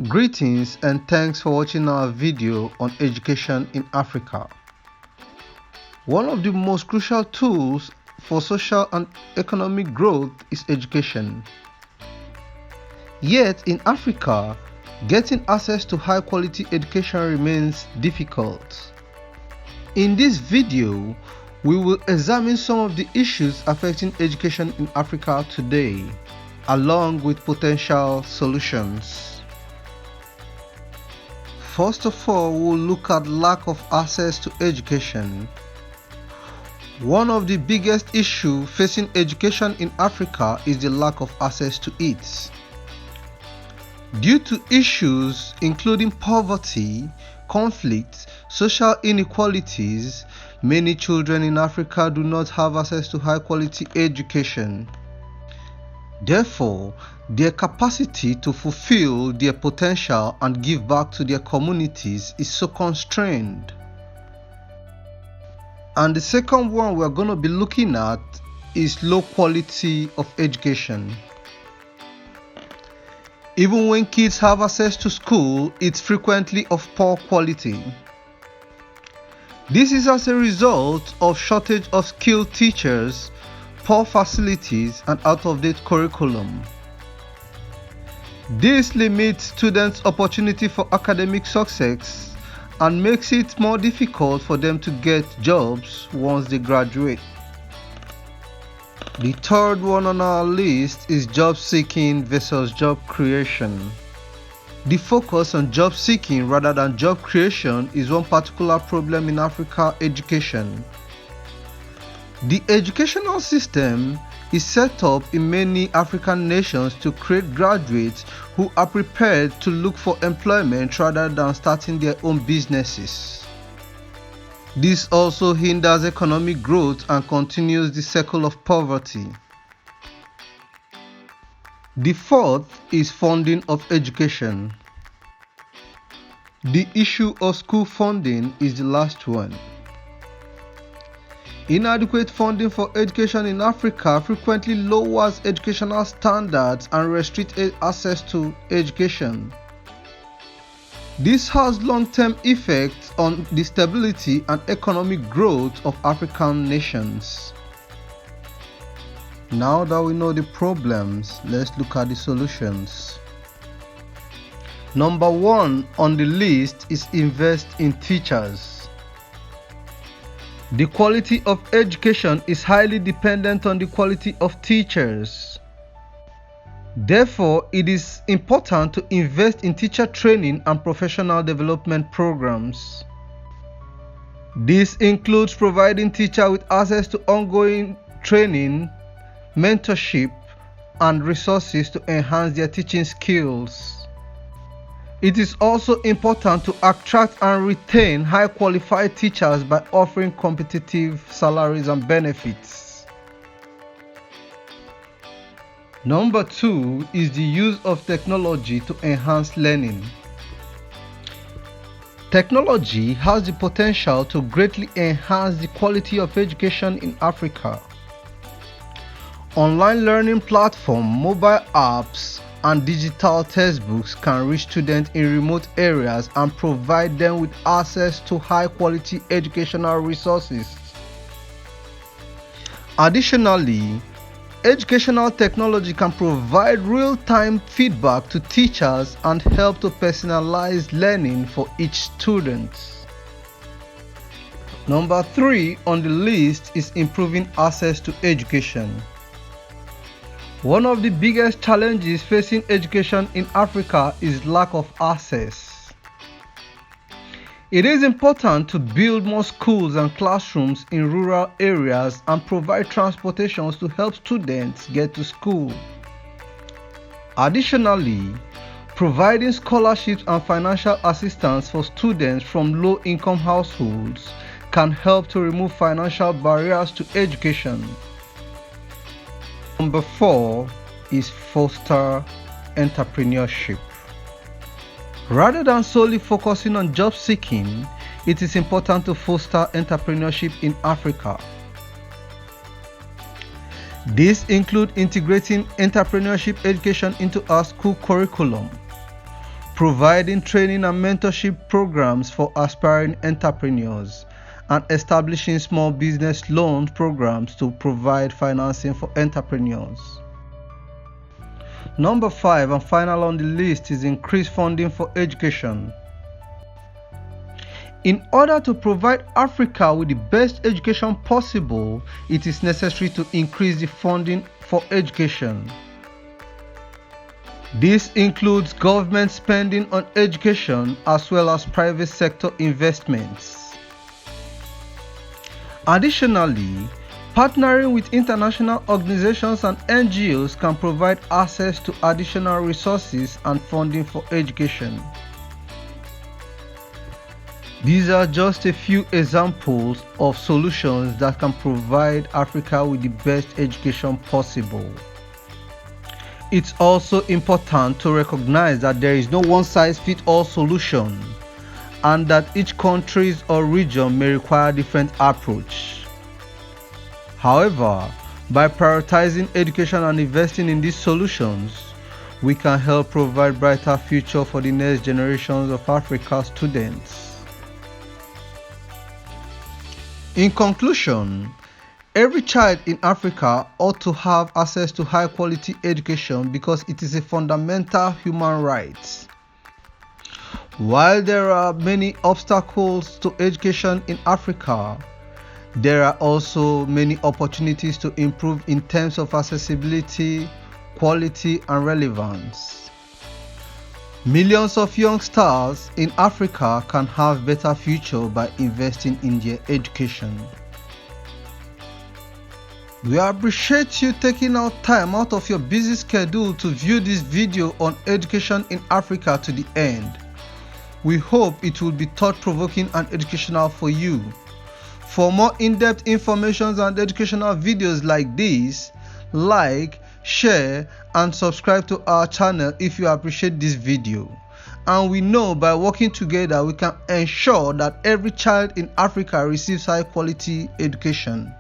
Greetings and thanks for watching our video on education in Africa. One of the most crucial tools for social and economic growth is education. Yet in Africa, getting access to high quality education remains difficult. In this video, we will examine some of the issues affecting education in Africa today, along with potential solutions. First of all, we'll look at lack of access to education. One of the biggest issues facing education in Africa is the lack of access to it. Due to issues including poverty, conflict, social inequalities, many children in Africa do not have access to high quality education. Therefore, their capacity to fulfill their potential and give back to their communities is so constrained. And the second one we're going to be looking at is low quality of education. Even when kids have access to school, it's frequently of poor quality. This is as a result of shortage of skilled teachers, poor facilities, and out-of-date curriculum. This limits students' opportunity for academic success and makes it more difficult for them to get jobs once they graduate. The third one on our list is job seeking versus job creation. The focus on job seeking rather than job creation is one particular problem in Africa education. The educational system is set up in many African nations to create graduates who are prepared to look for employment rather than starting their own businesses. This also hinders economic growth and continues the cycle of poverty. The fourth is funding of education. The issue of school funding is the last one. Inadequate funding for education in Africa frequently lowers educational standards and restricts access to education. This has long-term effects on the stability and economic growth of African nations. Now that we know the problems, let's look at the solutions. Number one on the list is invest in teachers. The quality of education is highly dependent on the quality of teachers. Therefore, it is important to invest in teacher training and professional development programs. This includes providing teachers with access to ongoing training, mentorship, and resources to enhance their teaching skills. It is also important to attract and retain high qualified teachers by offering competitive salaries and benefits. Number two is the use of technology to enhance learning. Technology has the potential to greatly enhance the quality of education in Africa. Online learning platforms, mobile apps, and digital textbooks can reach students in remote areas and provide them with access to high quality educational resources. Additionally, educational technology can provide real-time feedback to teachers and help to personalize learning for each student. Number three on the list is improving access to education. One of the biggest challenges facing education in Africa is lack of access. It is important to build more schools and classrooms in rural areas and provide transportations to help students get to school. Additionally, providing scholarships and financial assistance for students from low-income households can help to remove financial barriers to education. Number four is foster entrepreneurship. Rather than solely focusing on job seeking, it is important to foster entrepreneurship in Africa. This includes integrating entrepreneurship education into our school curriculum, providing training and mentorship programs for aspiring entrepreneurs, and establishing small business loan programs to provide financing for entrepreneurs. Number 5 and final on the list is increased funding for education. In order to provide Africa with the best education possible, it is necessary to increase the funding for education. This includes government spending on education as well as private sector investments. Additionally, partnering with international organizations and NGOs can provide access to additional resources and funding for education. These are just a few examples of solutions that can provide Africa with the best education possible. It's also important to recognize that there is no one-size-fits-all solution, and that each country or region may require a different approach. However, by prioritizing education and investing in these solutions, we can help provide a brighter future for the next generations of Africa's students. In conclusion, every child in Africa ought to have access to high-quality education because it is a fundamental human right. While there are many obstacles to education in Africa, there are also many opportunities to improve in terms of accessibility, quality, and relevance. Millions of young stars in Africa can have a better future by investing in their education. We appreciate you taking out time out of your busy schedule to view this video on education in Africa to the end. We hope it will be thought-provoking and educational for you. For more in-depth information and educational videos like this, like, share, and subscribe to our channel if you appreciate this video. And we know by working together we can ensure that every child in Africa receives high-quality education.